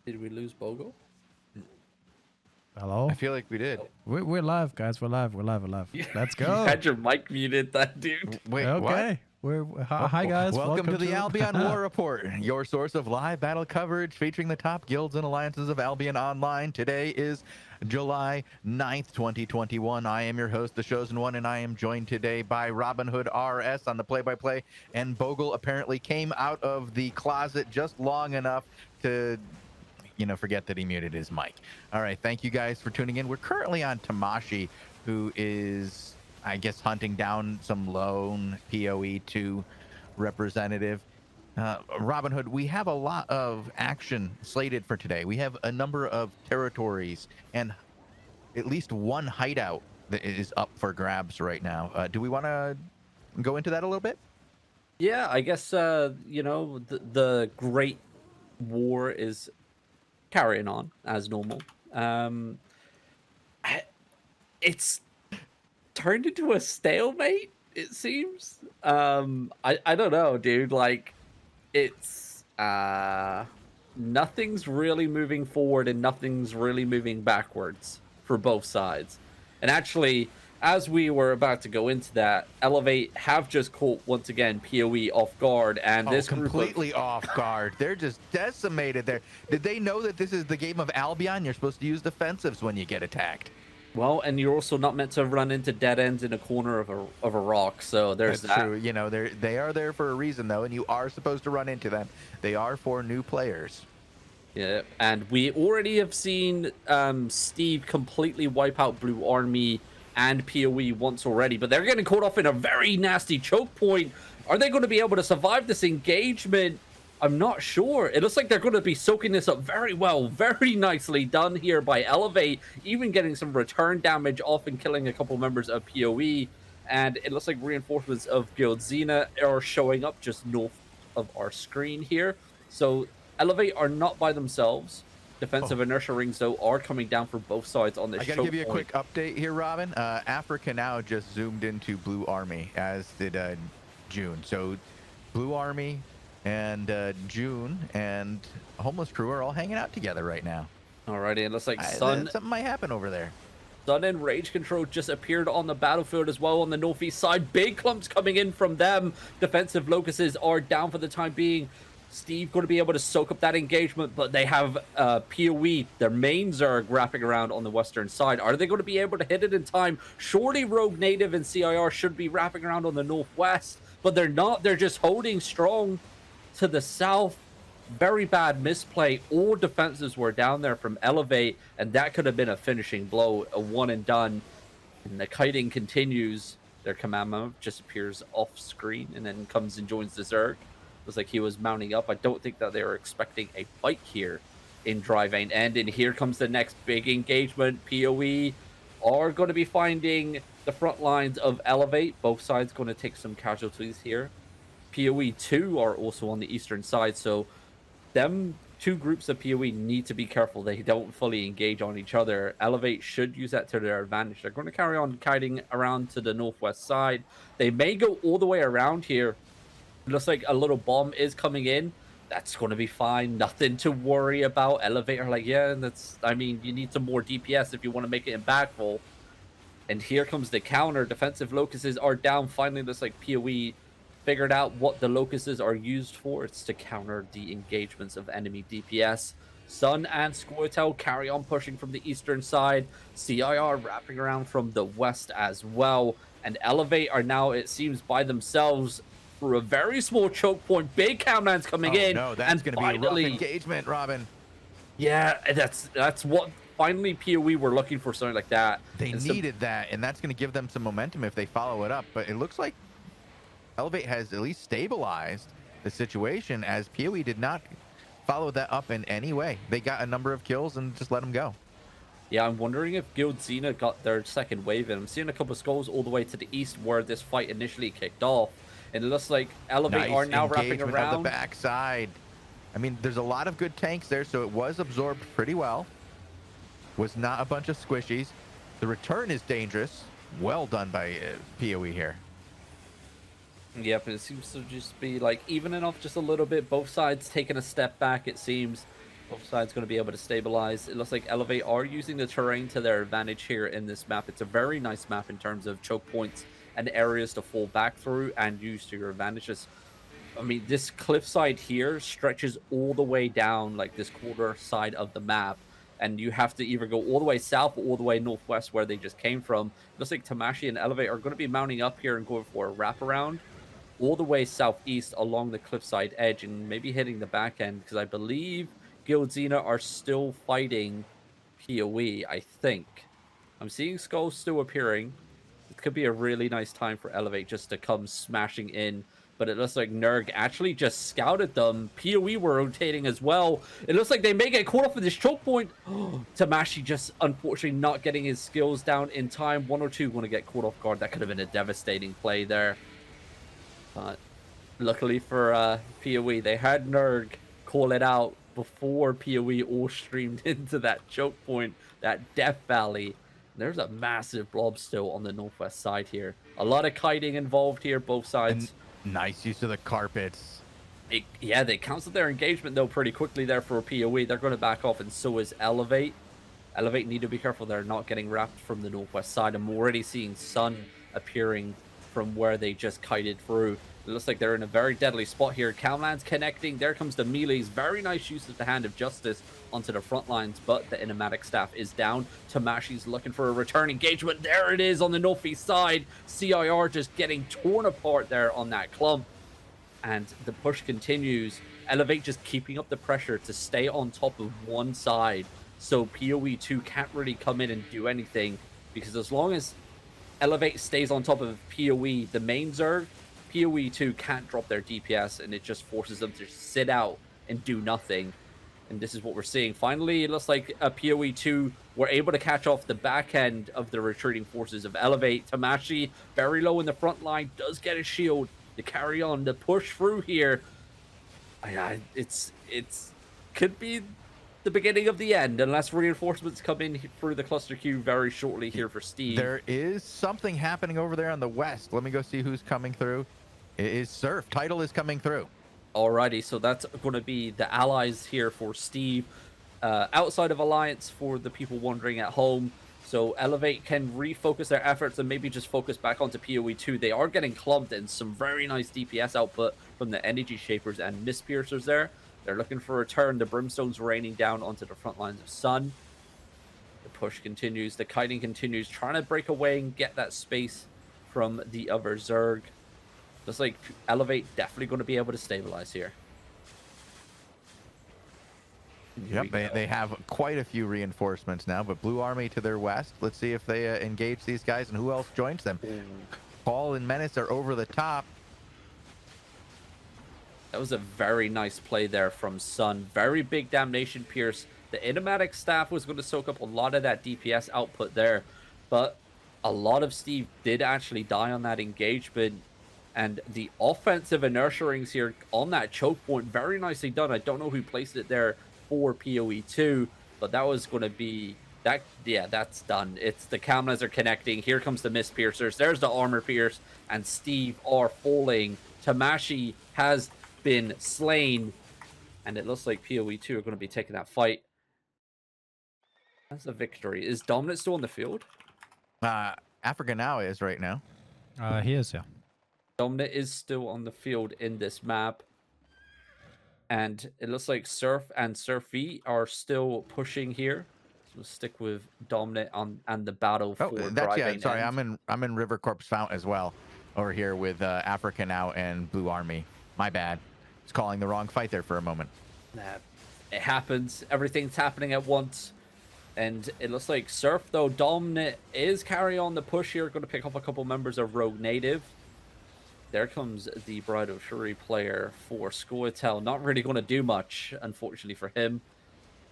Did we lose Bogul? Hello? I feel like we did. Oh. We're live, guys. We're live. We're live. We're live. Let's You go. had your mic muted, that dude. Wait, what? Okay. Hi, guys. Welcome to the Albion War Report, your source of live battle coverage featuring the top guilds and alliances of Albion Online. Today is July 9th, 2021. I am your host, the Shozen One, and I am joined today by Robinhoodrs on the play-by-play, and Bogul apparently came out of the closet just long enough to forget that he muted his mic. All right, thank you guys for tuning in. We're currently on Tamashi, who is, I guess, hunting down some lone PoE 2 representative. Robinhood, we have a lot of action slated for today. We have a number of territories and at least one hideout that is up for grabs right now. Do we want to go into that a little bit? Yeah, I guess, the Great War is carrying on as normal. It's turned into a stalemate, it seems. I don't know, dude. Like, it's nothing's really moving forward and nothing's really moving backwards for both sides. And actually, as we were about to go into that, Elevate have just caught once again PoE off guard, and this completely off guard. They're just decimated there. Did they know that this is the game of Albion? You're supposed to use defensives when you get attacked. Well, and you're also not meant to run into dead ends in a corner of a rock. So there's That's true. You know, they are there for a reason though, and you are supposed to run into them. They are for new players. Yeah, and we already have seen Steve completely wipe out Blue Army and PoE once already, but they're getting caught off in a very nasty choke point. Are they going to be able to survive this engagement? I'm not sure. It looks like they're going to be soaking this up very well. Very nicely done here by Elevate, even getting some return damage off and killing a couple members of PoE. And it looks like reinforcements of Guild Xena are showing up just north of our screen here. So Elevate are not by themselves. Defensive inertia rings, though, are coming down for both sides on this. I gotta give you a quick update here, Robin. Africa now just zoomed into Blue Army, as did June. So Blue Army and June and Homeless Crew are all hanging out together right now. Alrighty, it looks like Sun... something might happen over there. Sun and Rage Control just appeared on the battlefield as well on the northeast side. Big clumps coming in from them. Defensive locusts are down for the time being. Steve going to be able to soak up that engagement, but they have PoE. Their mains are wrapping around on the western side. Are they going to be able to hit it in time? Surely Rogue Native and CIR should be wrapping around on the northwest, but they're not. They're just holding strong to the south. Very bad misplay. All defenses were down there from Elevate, and that could have been a finishing blow, a one and done. And the kiting continues. Their command mode just appears off screen and then comes and joins the Zerg. Was like he was mounting up. I don't think that they were expecting a fight here in Dry Vein End. And here comes the next big engagement. PoE are going to be finding the front lines of Elevate. Both sides going to take some casualties here. PoE 2 are also on the eastern side. So them two groups of PoE need to be careful they don't fully engage on each other. Elevate should use that to their advantage. They're going to carry on kiting around to the northwest side. They may go all the way around here. It looks like a little bomb is coming in. That's going to be fine. Nothing to worry about. Elevator, like, yeah, I mean, you need some more DPS if you want to make it impactful. And here comes the counter. Defensive locusts are down. Finally, looks like PoE figured out what the locusts are used for. It's to counter the engagements of enemy DPS. Sun and Squirtle carry on pushing from the eastern side. CIR wrapping around from the west as well. And Elevate are now, it seems, by themselves for a very small choke point. Big countdowns coming in. No, that's going to be a rough engagement, Robin. Yeah, that's what finally PoE were looking for, something like that. They needed that, and that's going to give them some momentum if they follow it up. But it looks like Elevate has at least stabilized the situation, as PoE did not follow that up in any way. They got a number of kills and just let them go. Yeah, I'm wondering if Guild Xena got their second wave in. I'm seeing a couple of skulls all the way to the east where this fight initially kicked off. And it looks like Elevate are now wrapping around on the backside. I mean, there's a lot of good tanks there, so it was absorbed pretty well. Was not a bunch of squishies. The return is dangerous. Well done by PoE here. Yep, it seems to just be like evening off just a little bit. Both sides taking a step back, it seems. Both sides going to be able to stabilize. It looks like Elevate are using the terrain to their advantage here in this map. It's a very nice map in terms of choke points and areas to fall back through and use to your advantages. I mean, this cliffside here stretches all the way down like this quarter side of the map. And you have to either go all the way south or all the way northwest where they just came from. It looks like Tamashi and Elevate are going to be mounting up here and going for a wraparound all the way southeast along the cliffside edge and maybe hitting the back end, because I believe Guildzina are still fighting PoE, I think. I'm seeing skulls still appearing. It could be a really nice time for Elevate just to come smashing in. But it looks like Nerg actually just scouted them. PoE were rotating as well. It looks like they may get caught off with this choke point. Tamashi just unfortunately not getting his skills down in time. 1 or 2 going to get caught off guard. That could have been a devastating play there. But luckily for PoE, they had Nerg call it out before PoE all streamed into that choke point, that Death Valley. There's a massive blob still on the northwest side here. A lot of kiting involved here, both sides. Nice use of the carpets. Yeah, they canceled their engagement, though, pretty quickly there for PoE. They're going to back off, and so is Elevate. Elevate need to be careful they're not getting wrapped from the northwest side. I'm already seeing Sun appearing from where they just kited through. It looks like they're in a very deadly spot here. Camlan's connecting. There comes the melees. Very nice use of the Hand of Justice onto the front lines, but the Enigmatic Staff is down. Tamashi's looking for a return engagement. There it is on the northeast side. CIR just getting torn apart there on that clump. And the push continues. Elevate just keeping up the pressure to stay on top of one side. So PoE 2 can't really come in and do anything, because as long as Elevate stays on top of PoE, the main Zerg, PoE 2 can't drop their DPS, and it just forces them to sit out and do nothing. And this is what we're seeing. Finally, it looks like PoE 2 were able to catch off the back end of the retreating forces of Elevate. Tamashi, very low in the front line, does get a shield to carry on the push through here. It's could be the beginning of the end, unless reinforcements come in through the cluster queue very shortly here for Steve. There is something happening over there on the west. Let me go see who's coming through. It is Surf. Title is coming through. Alrighty, so that's going to be the allies here for Steve. Outside of Alliance, for the people wondering at home. So Elevate can refocus their efforts and maybe just focus back onto PoE 2. They are getting clumped, and some very nice DPS output from the Energy Shapers and Mist Piercers there. They're looking for a turn. The Brimstone's raining down onto the front lines of Sun. The push continues. The kiting continues, trying to break away and get that space from the other Zerg. Looks like Elevate definitely going to be able to stabilize here. Yep, they have quite a few reinforcements now, but Blue Army to their west. Let's see if they engage these guys and who else joins them. Paul and Menace are over the top. That was a very nice play there from Sun. Very big Damnation Pierce. The Enigmatic Staff was going to soak up a lot of that DPS output there, but a lot of Steve did actually die on that engagement. And the offensive inertia rings here on that choke point, very nicely done. I don't know who placed it there for PoE 2, but that was going to be that. Yeah, that's done. It's the Kamnas are connecting. Here comes the Mist Piercers. There's the Armor Pierce, and Steve are falling. Tamashi has been slain, and it looks like PoE 2 are going to be taking that fight. That's a victory. Is Dominant still on the field? Africa now is right now. He is, yeah. Dominant is still on the field in this map. And it looks like Surf and Surfy are still pushing here. So we'll stick with Dominant and the battle for that's driving sorry, end. I'm in River Corpse Fount as well, over here with Africa now and Blue Army. My bad. It's calling the wrong fight there for a moment. It happens. Everything's happening at once. And it looks like Surf, though, Dominant is carrying on the push here. Going to pick off a couple members of Rogue Native. There comes the Bride of Shuri player for Scoia'tael. Not really going to do much, unfortunately, for him.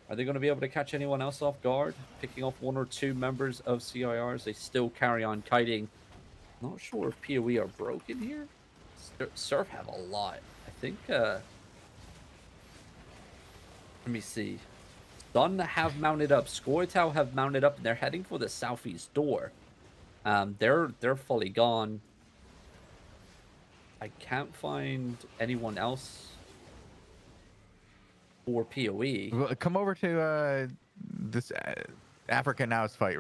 Are they going to be able to catch anyone else off guard? Picking off 1 or 2 members of CIRs. They still carry on kiting. Not sure if PoE are broken here. Surf have a lot. I think, let me see. Sun have mounted up. Scoia'tael have mounted up, and they're heading for the southeast door. They're fully gone. I can't find anyone else. for PoE. Well, come over to this Africa Now's fight.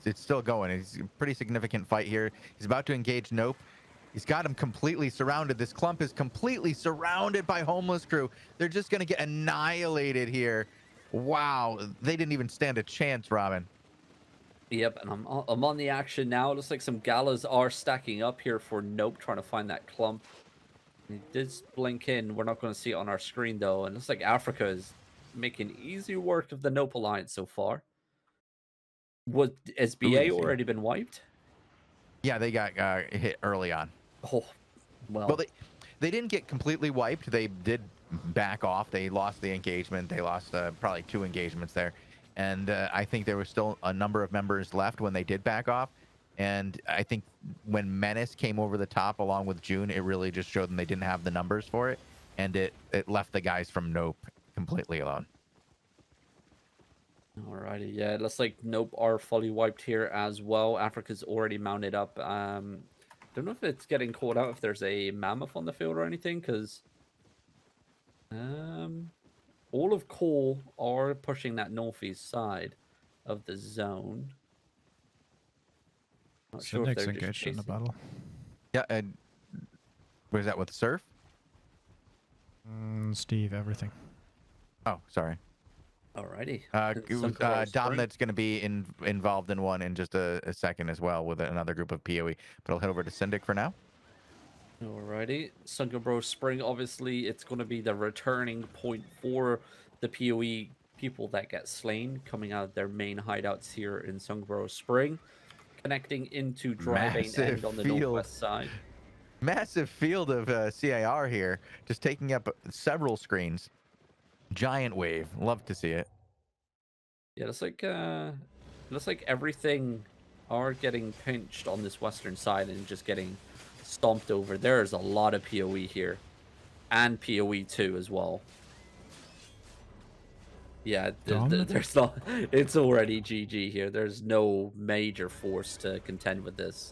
It's still going. It's a pretty significant fight here. He's about to engage Nope. He's got him completely surrounded. This clump is completely surrounded by homeless crew. They're just going to get annihilated here. Wow. They didn't even stand a chance, Robin. Yep, and I'm on the action now. It looks like some galas are stacking up here for Nope, trying to find that clump. He did blink in. We're not going to see it on our screen, though. And it looks like Africa is making easy work of the Nope Alliance so far. Has BA already been wiped? Yeah, they got hit early on. Oh, well. Well, they didn't get completely wiped. They did back off. They lost the engagement. They lost probably 2 engagements there. And I think there was still a number of members left when they did back off. And I think when Menace came over the top along with June, it really just showed them they didn't have the numbers for it. And it left the guys from Nope completely alone. Alrighty, yeah, it looks like Nope are fully wiped here as well. Africa's already mounted up. Don't know if it's getting caught out if there's a mammoth on the field or anything, because all of Core are pushing that northeast side of the zone. Not sure if Syndic's they're just engaged in the chasing. battle. Yeah, and was that with Surf? Steve, everything. Oh, sorry. Alrighty. Dom, that's going to be involved in one in just a second as well with another group of PoE. But I'll head over to Syndic for now. Alrighty. Sunken Bro Spring, obviously, it's going to be the returning point for the PoE people that get slain coming out of their main hideouts here in Sunken Bro Spring, connecting into Driving End on the northwest side. Massive field of CIR here, just taking up several screens. Giant wave. Love to see it. Yeah, looks like everything are getting pinched on this western side and just getting stomped over. There's a lot of PoE here, and PoE 2 as well. Yeah, there's not. It's already GG here. There's no major force to contend with this.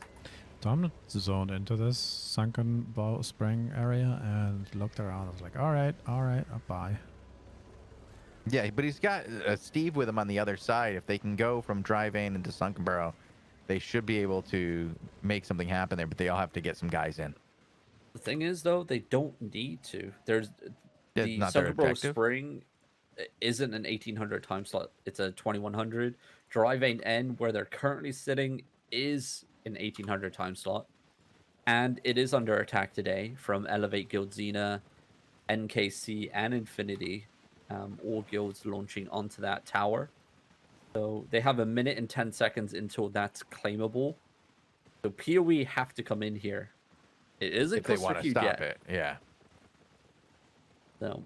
Dom zoned into this sunken bow spring area and looked around. I was like, all right, bye. Yeah, but he's got Steve with him on the other side. If they can go from Drivane into Sunken Burrow, they should be able to make something happen there, but they all have to get some guys in. The thing is, though, they don't need to. There's the not their Sunken Burrow objective. Spring isn't an 1800 time slot. It's a 2100. Drivane End, where they're currently sitting, is an 1800 time slot. And it is under attack today from Elevate Guild Xena, NKC, and Infinity. All guilds launching onto that tower. So they have 1 minute and 10 seconds until that's claimable. So PoE have to come in here. It isn't If they want to stop it, yeah. So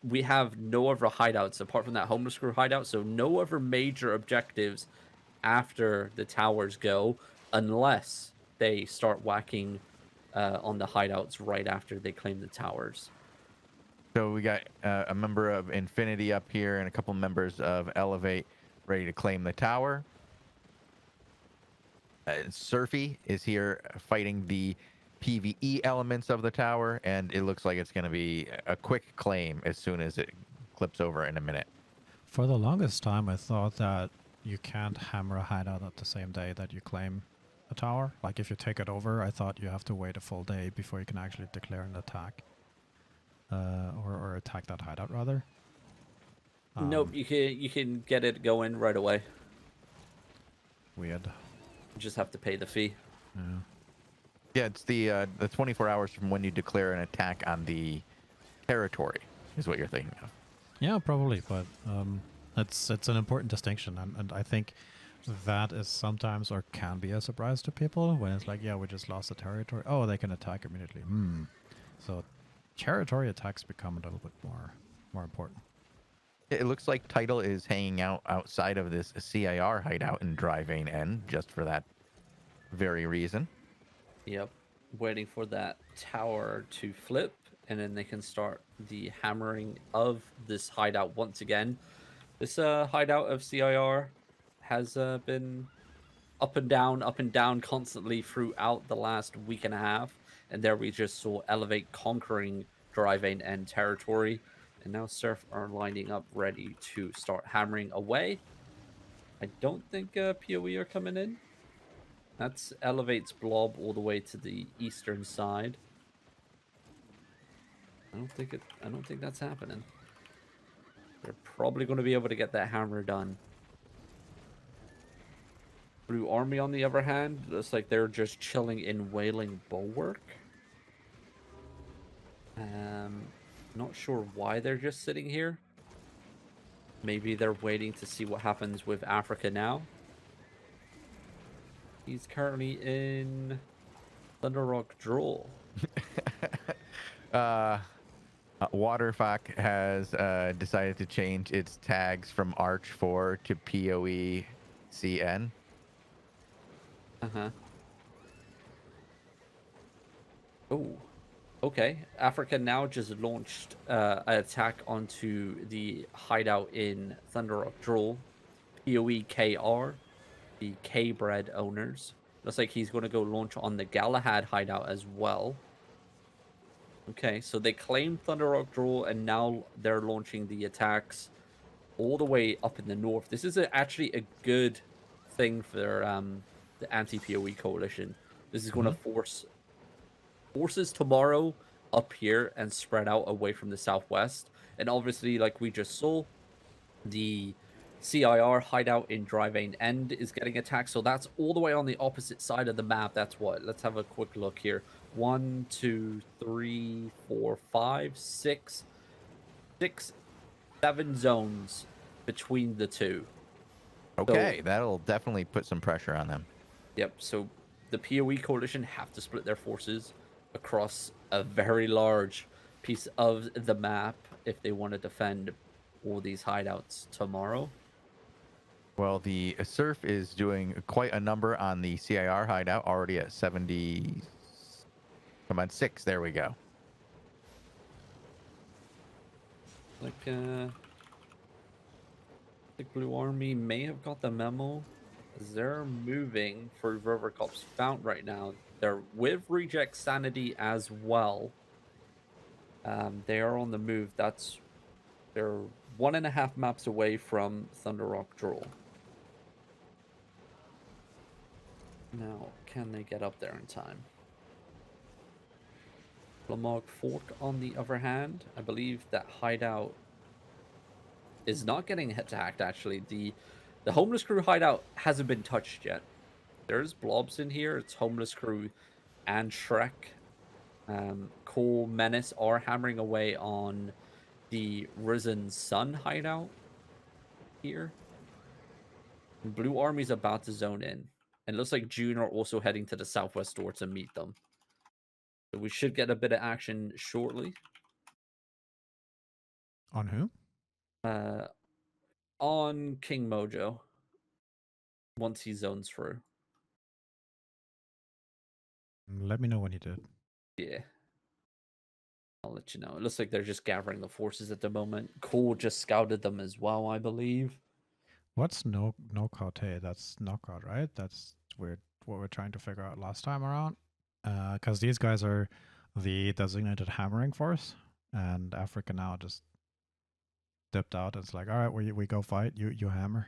we have no other hideouts apart from that homeless crew hideout. So no other major objectives after the towers go, unless they start whacking on the hideouts right after they claim the towers. So we got a member of Infinity up here and a couple members of Elevate ready to claim the tower. Surfy is here fighting the PvE elements of the tower, and it looks like it's going to be a quick claim as soon as it clips over in a minute. For the longest time, I thought that you can't hammer a hideout at the same day that you claim a tower. Like if you take it over, I thought you have to wait a full day before you can actually declare an attack. Or attack that hideout rather. Nope, you can get it going right away. Weird. You just have to pay the fee. Yeah. Yeah, it's the 24 hours from when you declare an attack on the territory is what you're thinking of. Yeah, probably, but it's an important distinction, and I think that is sometimes or can be a surprise to people when it's like, yeah, we just lost the territory. Oh, they can attack immediately. So territory attacks become a little bit more important. It looks like Title is hanging out outside of this CIR hideout in Drivane End just for that very reason. Yep, waiting for that tower to flip, and then they can start the hammering of this hideout once again. This hideout of CIR has been up and down constantly throughout the last week and a half. And there we just saw Elevate conquering Drivane End territory. And now Surf are lining up ready to start hammering away. I don't think PoE are coming in. That's elevates Blob all the way to the eastern side. I don't think that's happening. They're probably going to be able to get that hammer done. Blue Army, on the other hand, looks like they're just chilling in Wailing Bulwark. Not sure why they're just sitting here. Maybe they're waiting to see what happens with Africa now. He's currently in Thunderrock Draw. Waterfuck has decided to change its tags from Arch 4 to PoE CN. Uh-huh. Oh, okay. Africa now just launched an attack onto the hideout in Thunderrock Draw. PoE KR, the K-Bread owners. Looks like he's going to go launch on the Galahad hideout as well. Okay, so they claimed Thunderrock Draw, and now they're launching the attacks all the way up in the north. This is actually a good thing for the anti-PoE coalition. This is going to force forces tomorrow up here and spread out away from the southwest. And obviously, like we just saw, the CIR hideout in Dryvane End is getting attacked. So that's all the way on the opposite side of the map. That's what. Let's have a quick look here. 1, 2, 3, 4, 5, 6, 7 zones between the two. Okay, So, that'll definitely put some pressure on them. yep, so the PoE coalition have to split their forces across a very large piece of the map if they want to defend all these hideouts tomorrow. Well, the Surf is doing quite a number on the CIR hideout, already at 70. Come on, 6. There we go. Like, I think Blue Army may have got the memo. They're moving for Rivercop's Fount right now. They're with Reject Sanity as well. They are on the move. They're 1.5 maps away from Thunderrock Draw. Now, can they get up there in time? Flamog Fork, on the other hand, I believe that hideout is not getting attacked, actually. The Homeless Crew hideout hasn't been touched yet. There's blobs in here. It's Homeless Crew and Shrek. Cole Menace are hammering away on the Risen Sun hideout here. Blue Army's about to zone in. And it looks like June are also heading to the southwest door to meet them. So we should get a bit of action shortly. On who? On King Mojo. Once he zones through. Let me know when you did. Yeah. I'll let you know. It looks like they're just gathering the forces at the moment. Cole just scouted them as well, I believe. What's no Kaute? That's knockout, right? That's weird. What we're trying to figure out last time around. Because these guys are the designated hammering force, and Africa now just dipped out. It's like, all right, we go fight. You hammer.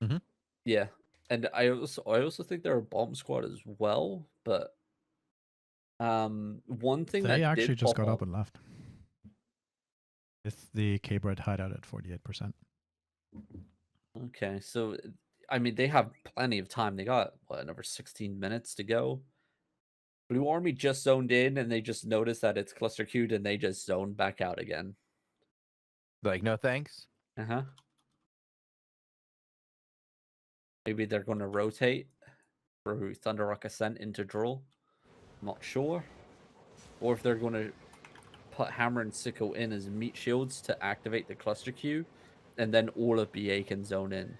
Mm-hmm. Yeah, and I also think they're a bomb squad as well. But one thing They that actually did just pop got up and left. With the K-Bread hideout at 48%. Okay, so I mean they have plenty of time. They got another 16 minutes to go. Blue Army just zoned in, and they just noticed that it's cluster queued, and they just zoned back out again. Like, no thanks. Uh-huh. Maybe they're going to rotate through Thunderrock Ascent into Draw. I'm not sure. Or if they're going to put Hammer and Sickle in as meat shields to activate the cluster queue, and then all of BA can zone in.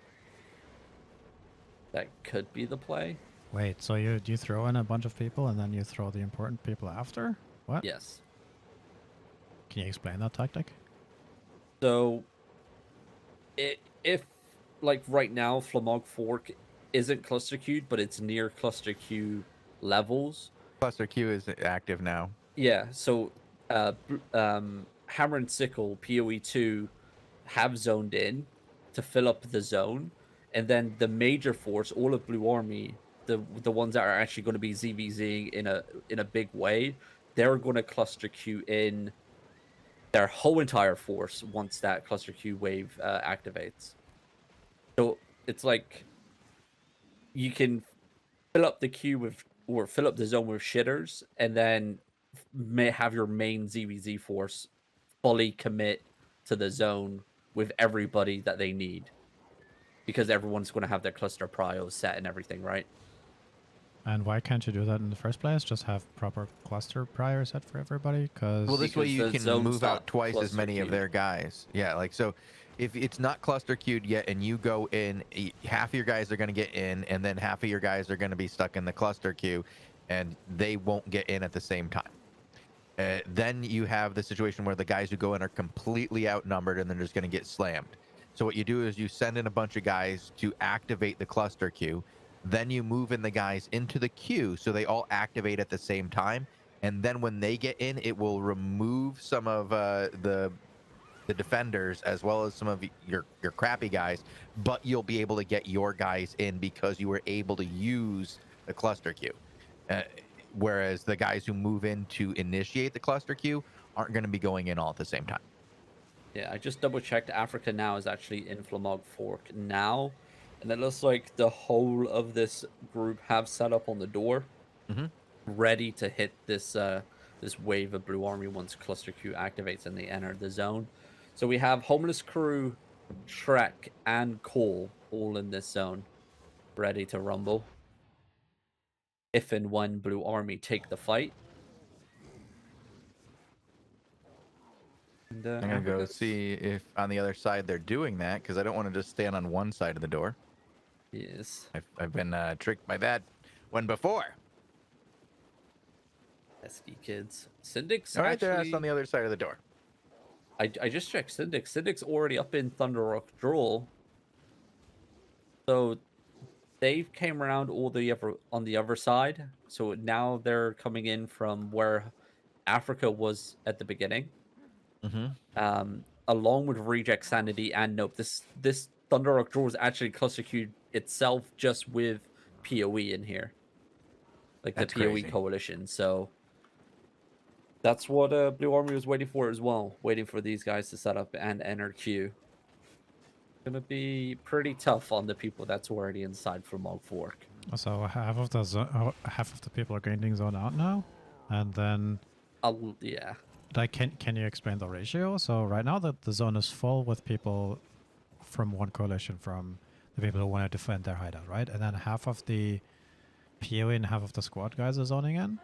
That could be the play. Wait, so you throw in a bunch of people and then you throw the important people after? What? Yes. Can you explain that tactic? So, if like right now, Flamog Fork isn't cluster queued, but it's near cluster queue levels. Cluster Q is active now. Yeah, so Hammer and Sickle, PoE2, have zoned in to fill up the zone, and then the major force, all of Blue Army, the ones that are actually going to be ZVZing in a big way, they're going to cluster Q in their whole entire force once that cluster Q wave activates. So it's like you can fill up the queue with, or fill up the zone with shitters, and then may have your main ZVZ force fully commit to the zone with everybody that they need, because everyone's going to have their cluster prios set and everything, right? And why can't you do that in the first place? Just have proper cluster prior set for everybody? Well, this way Because you the can zone's move out not twice as cluster many of queued. their guys. Yeah, like so if it's not cluster queued yet and you go in, half of your guys are going to get in and then half of your guys are going to be stuck in the cluster queue and they won't get in at the same time. Then you have the situation where the guys who go in are completely outnumbered and they're just going to get slammed. So what you do is you send in a bunch of guys to activate the cluster queue. Then you move in the guys into the queue so they all activate at the same time. And then when they get in, it will remove some of the defenders as well as some of your crappy guys. But you'll be able to get your guys in because you were able to use the cluster queue. Whereas the guys who move in to initiate the cluster queue aren't going to be going in all at the same time. Yeah, I just double checked. Africa now is actually in Flamog Fork now, and it looks like the whole of this group have set up on the door, ready to hit this this wave of Blue Army once Cluster Q activates and they enter the zone. So we have Homeless Crew, Shrek, and Cole all in this zone, ready to rumble. If and when Blue Army take the fight. And, I'm going to go see if on the other side they're doing that because I don't want to just stand on one side of the door. Yes. I've been tricked by that one before. Pesky kids. Syndic's All right, actually... that's on the other side of the door. I just checked Syndic. Syndic's already up in Thunder Rock Draw. So they came around all the on the other side. So now they're coming in from where Africa was at the beginning. Along with Reject Sanity and Nope. This Thunder Rock Draw is actually cluster queued itself just with PoE in here. Like That's the PoE crazy. coalition. So that's what Blue Army was waiting for as well. Waiting for these guys to set up and enter queue. Gonna be pretty tough on the people that's already inside for Mog Fork. So half of the people are grinding zone out now, and then Yeah. like can you explain the ratio? So right now the zone is full with people from one coalition, from the people who want to defend their hideout, right? And then half of the PoE and half of the squad guys are zoning in,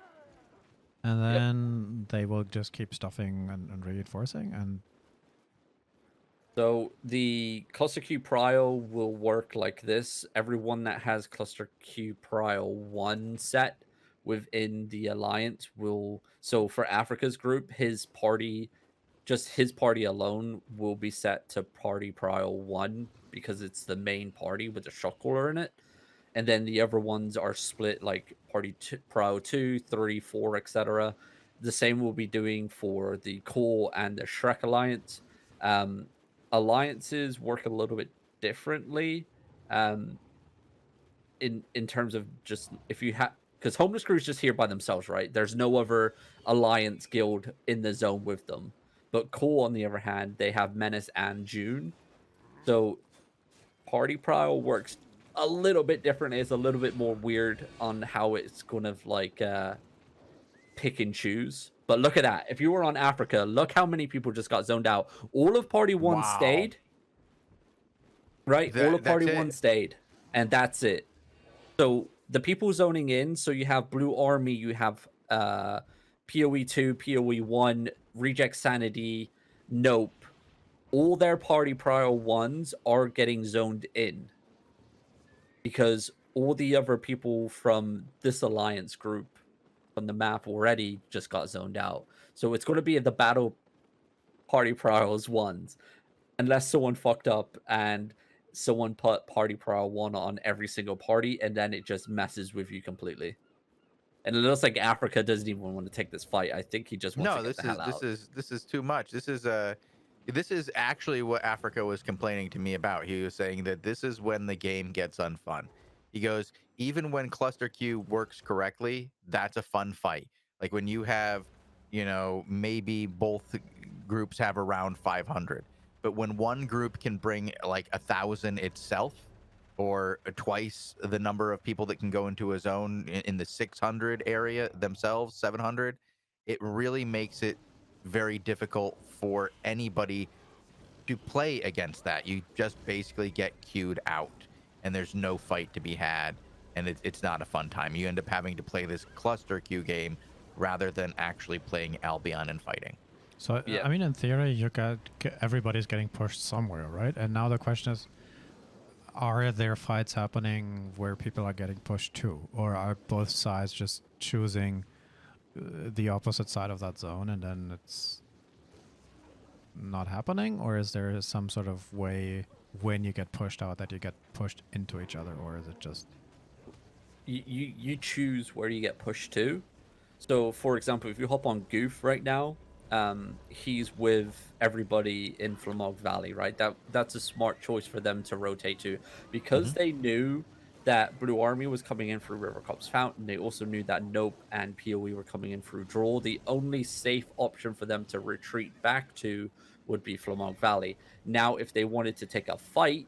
and then they will just keep stuffing and reinforcing. And So the cluster Q prio will work like this. Everyone that has cluster Q prio 1 set within the alliance will, so for Africa's group, his party alone will be set to party prio 1 because it's the main party with the shot caller in it. And then the other ones are split like party prio 2, 3, 4, etc. The same we'll be doing for the Core and the Shrek alliance. Alliances work a little bit differently in terms of just if you have, because Homeless Crew is just here by themselves, right? There's no other alliance guild in the zone with them. But Core, on the other hand, they have Menace and June. So party prio works a little bit different. It's a little bit more weird on how it's going to like pick and choose. But look at that. If you were on Africa, look how many people just got zoned out. All of party 1 stayed. Right? All of party 1 stayed. And that's it. So the people zoning in, so you have Blue Army, you have PoE 2, PoE 1, Reject Sanity, Nope. All their party prio 1s are getting zoned in. Because all the other people from this alliance group from the map already just got zoned out. So it's going to be the battle party priors 1s. Unless someone fucked up and someone put party prio 1 on every single party, and then it just messes with you completely. And it looks like Africa doesn't even want to take this fight. I think he just wants No, to get the hell out. this is too much. This is actually what Africa was complaining to me about. He was saying that this is when the game gets unfun. He goes, even when cluster Q works correctly, that's a fun fight. Like when you have, you know, maybe both groups have around 500, but when one group can bring like 1,000 itself, or twice the number of people that can go into a zone in the 600 area themselves, 700, it really makes it very difficult for anybody to play against that. You just basically get queued out, and there's no fight to be had, and it's not a fun time. You end up having to play this cluster queue game rather than actually playing Albion and fighting. So, Yeah. I mean, in theory, everybody's getting pushed somewhere, right? And now the question is, are there fights happening where people are getting pushed too? Or are both sides just choosing the opposite side of that zone and then it's not happening? Or is there some sort of way when you get pushed out that you get pushed into each other? Or is it just... You choose where you get pushed to. So, for example, if you hop on Goof right now, he's with everybody in Flamog Valley, right? That's a smart choice for them to rotate to, because they knew that Blue Army was coming in through River Copse Fountain. They also knew that Nope and PoE were coming in through Draw. The only safe option for them to retreat back to would be Flamog Valley. Now, if they wanted to take a fight,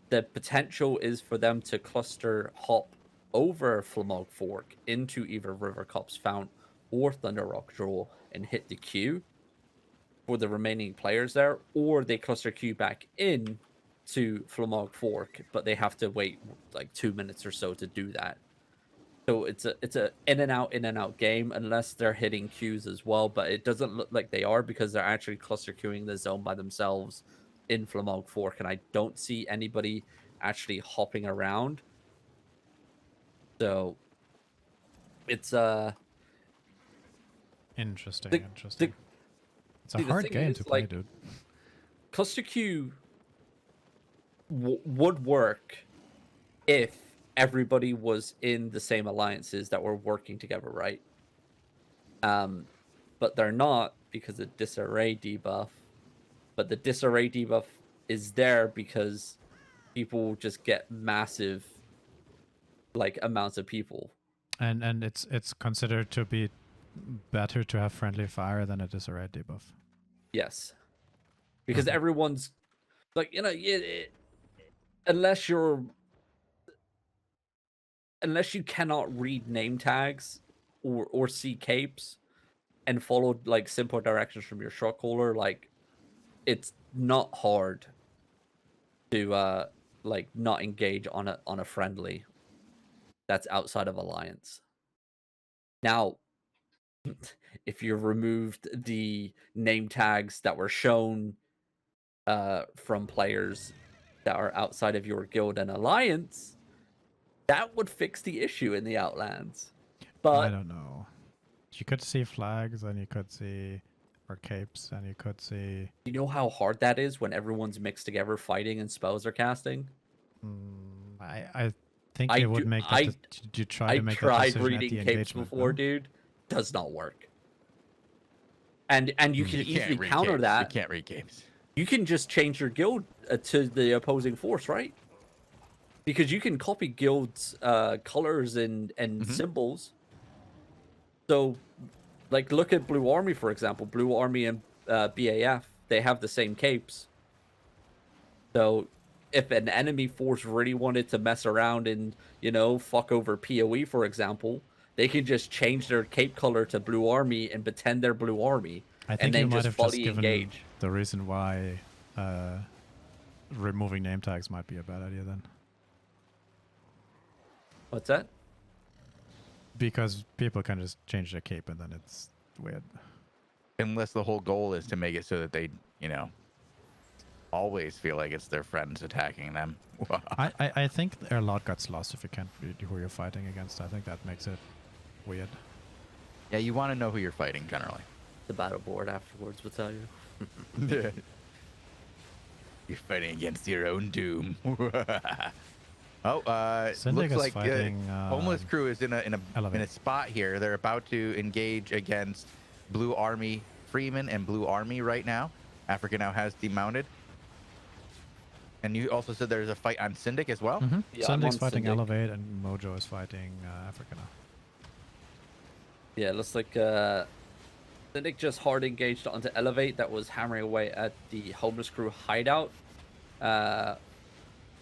the potential is for them to cluster hop over Flamog Fork into either River Copse Fount or Thunder Rock Draw and hit the queue for the remaining players there, or they cluster queue back in to Flamog Fork, but they have to wait like 2 minutes or so to do that. So it's a in and out game unless they're hitting queues as well, but it doesn't look like they are because they're actually cluster queuing the zone by themselves in Flamog Fork, and I don't see anybody actually hopping around. So it's Interesting, The- interesting. It's a the hard thing game is, to play, like, dude. cluster queue would work if everybody was in the same alliances that were working together, right? But they're not because of disarray debuff. But the disarray debuff is there because people just get massive like amounts of people. And it's considered to be better to have friendly fire than a disarray debuff. Yes, because Okay. everyone's like, you know, unless you cannot read name tags or see capes and follow like simple directions from your shot caller, like it's not hard to like not engage on a friendly that's outside of alliance. Now, if you removed the name tags that were shown from players that are outside of your guild and alliance, that would fix the issue in the Outlands. I But don't know. You could see flags and you could see or capes and you could see... you know how hard that is when everyone's mixed together fighting and spells are casting? I think I it would do- make I- that you try I to make that tried decision at reading the capes engagement. before, no? dude. Does not work. And you can can't easily read counter capes. that. You can't read games. You can just change your guild to the opposing force, right? Because you can copy guilds' colors and symbols. So, like, look at Blue Army, for example. Blue Army and BAF, they have the same capes. So, if an enemy force really wanted to mess around and, you know, fuck over PoE, for example, they can just change their cape color to Blue Army and pretend they're Blue Army. I and think then you might just have just fully given engage. the reason why removing name tags might be a bad idea then. What's that? Because people can just change their cape and then it's weird. Unless the whole goal is to make it so that they, you know, always feel like it's their friends attacking them. I think a lot gets lost if you can't read who you're fighting against. I think that makes it weird. Yeah, you want to know who you're fighting generally. The battle board afterwards will tell you. You're fighting against your own doom. Oh, Syndic looks is like fighting, Homeless Crew is in a Elevate. spot here. They're about to engage against Blue Army Freeman and Blue Army right now. Africa now has demounted. And you also said there's a fight on Syndic as well? Mm-hmm. Yeah, I'm Syndic's on fighting Syndic. Elevate, and Mojo is fighting Africa now. Yeah, it looks like Cynic just hard engaged onto Elevate that was hammering away at the Homeless Crew hideout.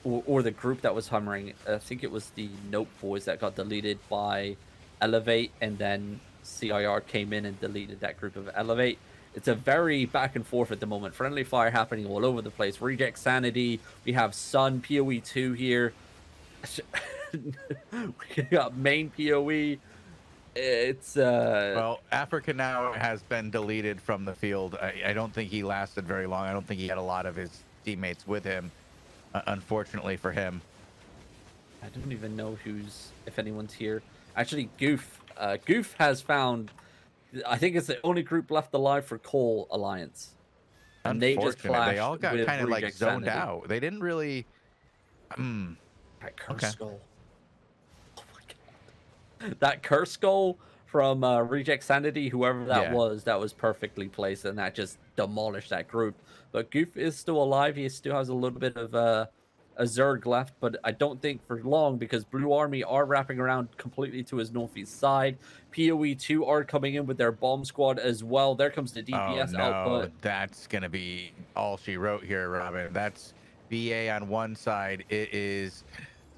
Or the group that was hammering. I think it was the Note Boys that got deleted by Elevate, and then CIR came in and deleted that group of Elevate. It's a very back and forth at the moment. Friendly fire happening all over the place. Reject Sanity. We have Sun PoE 2 here. We got main PoE. It's Well, Africa now has been deleted from the field. I don't think he lasted very long. I don't think he had a lot of his teammates with him, unfortunately for him. I don't even know if anyone's here. Actually, Goof has found, I think it's the only group left alive for Cole Alliance. And they just clashed. They all got with kind of like Reject zoned Sanity. out. They didn't really. That curse Okay. skull. Oh my god. That curse skull from Reject Sanity, whoever that was perfectly placed, and that just demolished that group. But Goof is still alive. He still has a little bit of a Zerg left, but I don't think for long, because Blue Army are wrapping around completely to his northeast side. PoE 2 are coming in with their bomb squad as well. There comes the DPS output. That's gonna be all she wrote here, Robin. That's BA on one side. It is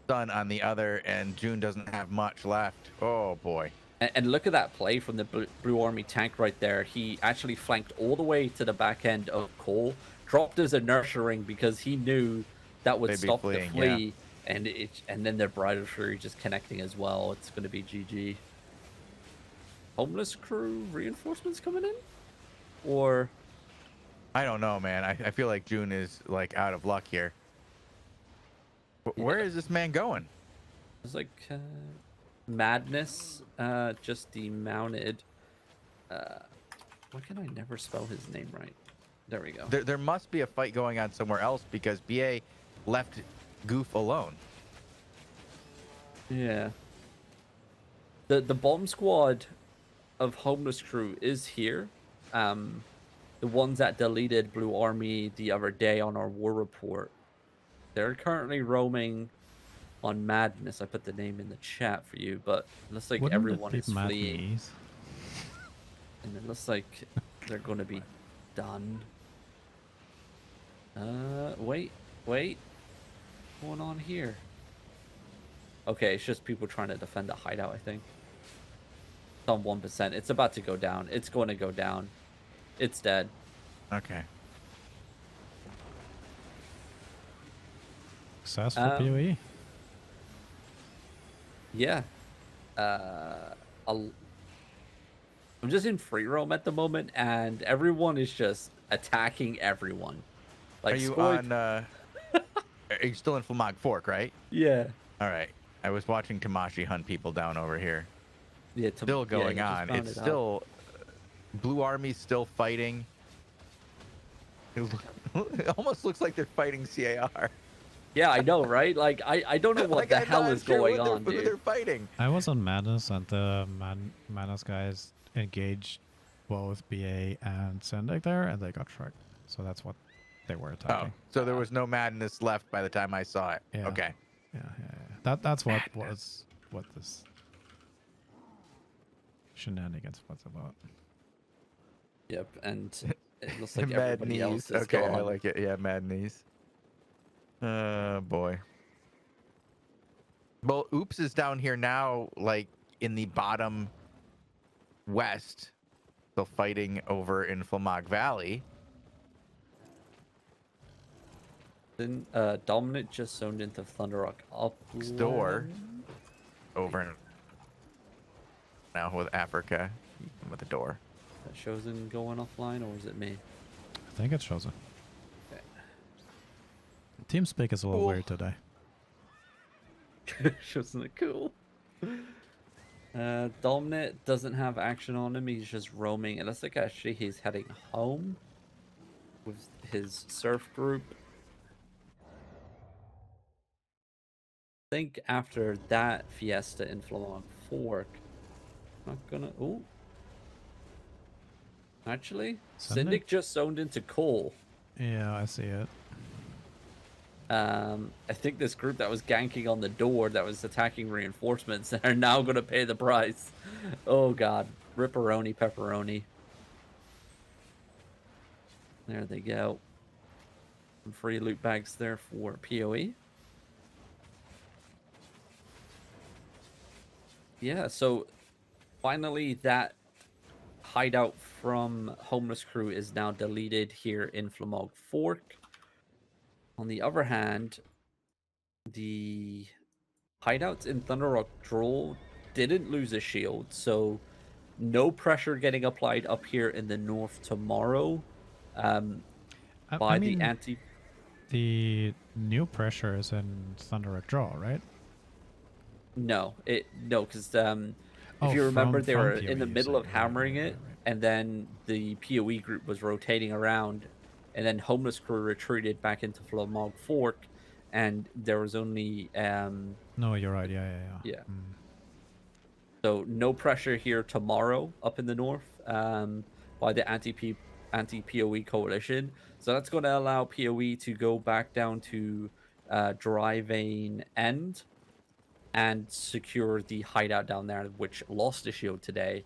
Sun on the other, and June doesn't have much left. Oh boy. And look at that play from the Blue Army tank right there. He actually flanked all the way to the back end of Cole, dropped his inertia ring because he knew that would They'd be stop fleeing, the flee, and then their Bridal Fury just connecting as well. It's going to be GG. Homeless Crew reinforcements coming in? Or... I don't know, man. I feel like June is like out of luck here. Where is this man going? It's like Madness just demounted. Why can I never spell his name right? There we go. There must be a fight going on somewhere else, because BA left Goof alone. Yeah. The bomb squad of Homeless Crew is here. The ones that deleted Blue Army the other day on our war report. They're currently roaming on Madness. I put the name in the chat for you, but it looks like Wouldn't everyone it is be fleeing. Madness? And it looks like they're going to be done. Wait. What's going on here? Okay, it's just people trying to defend the hideout, I think. It's on 1%. It's about to go down. It's going to go down. It's dead. Okay. Success for PoE. Yeah. I'm just in free roam at the moment, and everyone is just attacking everyone. Like, Are you Scoid- on? Are you still in Flamog Fork, right? Yeah. All right. I was watching Tamashi hunt people down over here. Yeah. Still going he just on. found It's it out. still Blue Army's still fighting. It almost looks like they're fighting CAR. Yeah, I know, right? Like, I don't know what Like, the I'm hell not is sure going what on, who dude. they're fighting. I was on Madness, and the Madness guys engaged both BA and Syndic there, and they got tracked. So that's what they were Oh, attacking. so there was no Madness left by the time I saw it. Yeah. Okay. Yeah. That's what this shenanigans was about. Yep, and it looks like Mad everybody knees. else is Okay, I gone. like it. Yeah, mad knees. Boy. Well, Oops is down here now, like in the bottom west. So fighting over in Flamog Valley. Then Dominant just zoned into Thunder Rock up Next door. Over in now with Africa. With the door. That Shozen going offline, or is it me? I think it's Shozen. Okay. TeamSpeak is a little Cool. weird today. Shozen it cool. Dominant doesn't have action on him. He's just roaming. It looks like actually he's heading home with his surf group. think after that Fiesta in Flamog Fork, not gonna. Oh, actually, Syndic just zoned into Cole. Yeah, I see it. I think this group that was ganking on the door, that was attacking reinforcements, are now going to pay the price. Oh god, ripperoni pepperoni. There they go. Some free loot bags there for PoE. Yeah, so finally that hideout from Homeless Crew is now deleted here in Flamog Fork. On the other hand, the hideouts in Thunder Rock Droll didn't lose a shield, so no pressure getting applied up here in the north tomorrow by the anti. The new pressure is in Thunder Rock Draw, right? No, because Oh, if you remember, they from were PoE, in the you middle say. of hammering it, and then the PoE group was rotating around, and then Homeless Crew retreated back into Flamog Fork, and there was only No, you're right. Yeah. yeah. So no pressure here tomorrow up in the north by the anti-PoE coalition. So that's going to allow PoE to go back down to Dry Vein End and secure the hideout down there, which lost a shield today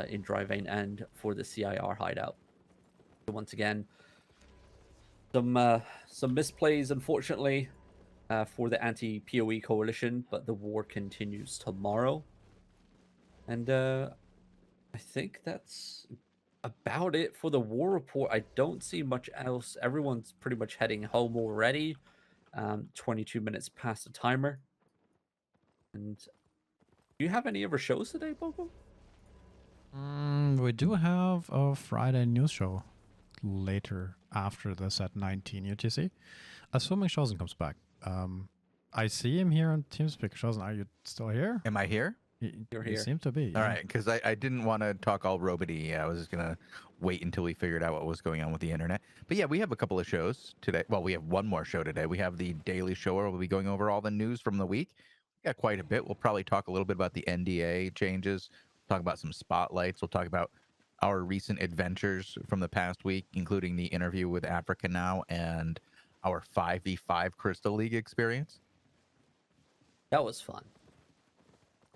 in Dry Vein End for the CIR hideout. So once again, some misplays, unfortunately, for the anti-PoE coalition, but the war continues tomorrow. And I think that's about it for the war report. I don't see much else. Everyone's pretty much heading home already. 22 minutes past the timer. And do you have any other shows today, Bogul? We do have a Friday news show later after this at 19 UTC. Assuming Shozen comes back. I see him here on TeamSpeak. Shozen, are you still here? Am I here? You're You here. seem to be. All yeah. right, because I didn't want to talk all robity. I was just going to wait until we figured out what was going on with the internet. But yeah, we have a couple of shows today. Well, we have one more show today. We have the daily show where we'll be going over all the news from the week. We got quite a bit. We'll probably talk a little bit about the NDA changes, talk about some spotlights. We'll talk about our recent adventures from the past week, including the interview with Africa Now and our 5v5 Crystal League experience. That was fun.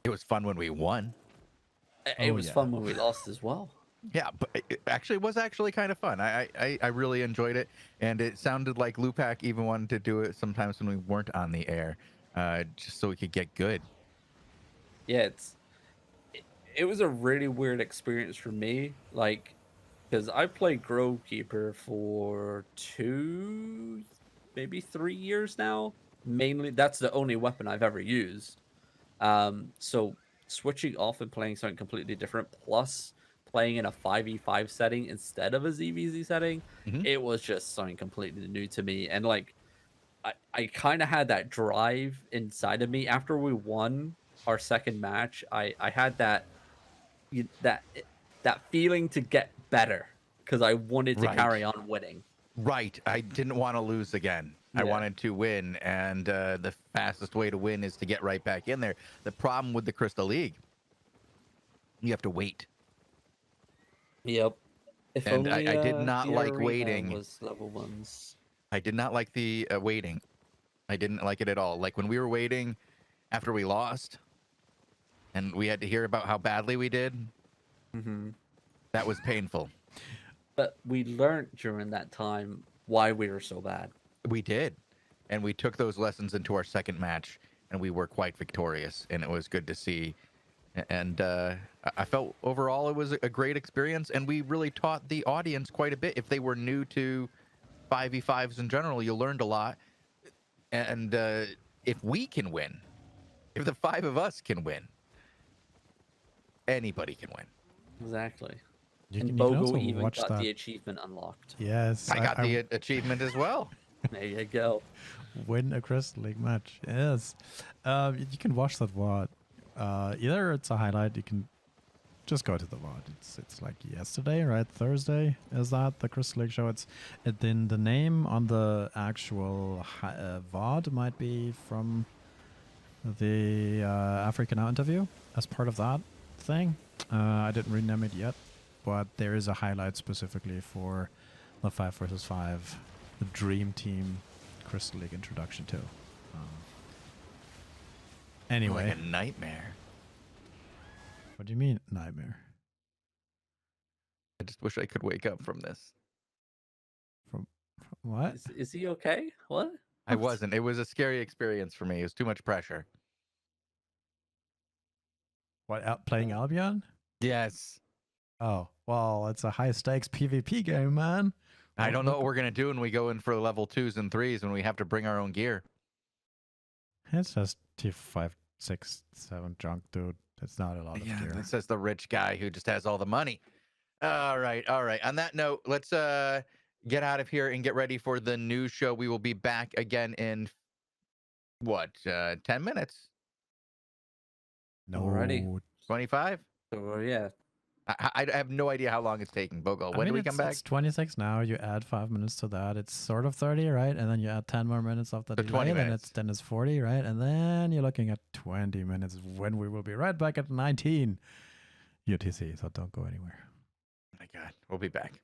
It was fun when we won. It was fun when we lost as well. Yeah, but it actually was kind of fun. I really enjoyed it, and it sounded like Lupac even wanted to do it sometimes when we weren't on the air, just so we could get good. Yeah, it was a really weird experience for me, like, because I played Grovekeeper for 2, maybe 3 years now. Mainly, that's the only weapon I've ever used. So switching off and playing something completely different, plus playing in a 5v5 setting instead of a ZVZ setting, it was just something completely new to me. And like, I kind of had that drive inside of me after we won our second match. I had that feeling to get better because I wanted to carry on winning. Right. I didn't want to lose again. I wanted to win, and the fastest way to win is to get right back in there. The problem with the Crystal League, you have to wait. Yep. If And only, I did not the like arena waiting. Was level ones. I did not like the waiting. I didn't like it at all. Like when we were waiting after we lost, and we had to hear about how badly we did. That was painful. But we learned during that time why we were so bad. We did. And we took those lessons into our second match, and we were quite victorious, and it was good to see. And I felt overall it was a great experience, and we really taught the audience quite a bit. If they were new to 5v5s in general, you learned a lot. And if we can win, if the 5 of us can win, anybody can win. Exactly. You And can also Bogul even watch got that. the achievement unlocked. Yes, I got the achievement as well. There you go. win a Crystal League match. Yes, you can watch that VOD. Either it's a highlight. You can just go to the VOD. It's like yesterday, right? Thursday is that the Crystal League show? Then the name on the actual VOD might be from the African Now interview as part of that thing. I didn't rename it yet, but there is a highlight specifically for the 5 versus 5, the Dream Team Crystal League introduction too. Anyway, Like a nightmare. what do you mean nightmare? I just wish I could wake up from this. From what? Is he okay? What? I wasn't. It was a scary experience for me. It was too much pressure. What? Playing Albion? Yes. Oh, well, it's a high stakes PvP game, man. I don't know what we're going to do when we go in for level 2s and 3s when we have to bring our own gear. It's just T5, 6, 7 junk, dude. It's not a lot of gear. This says the rich guy who just has all the money. All right. On that note, let's get out of here and get ready for the news show. We will be back again in 10 minutes? No, Alrighty. 25? So yeah. I have no idea how long it's taking. Bogul, when do we come back? It's 26 now. You add 5 minutes to that. It's sort of 30, right? And then you add 10 more minutes of the So 20 delay. minutes. Then it's 40, right? And then you're looking at 20 minutes when we will be right back at 19 UTC. So don't go anywhere. Oh my God, we'll be back.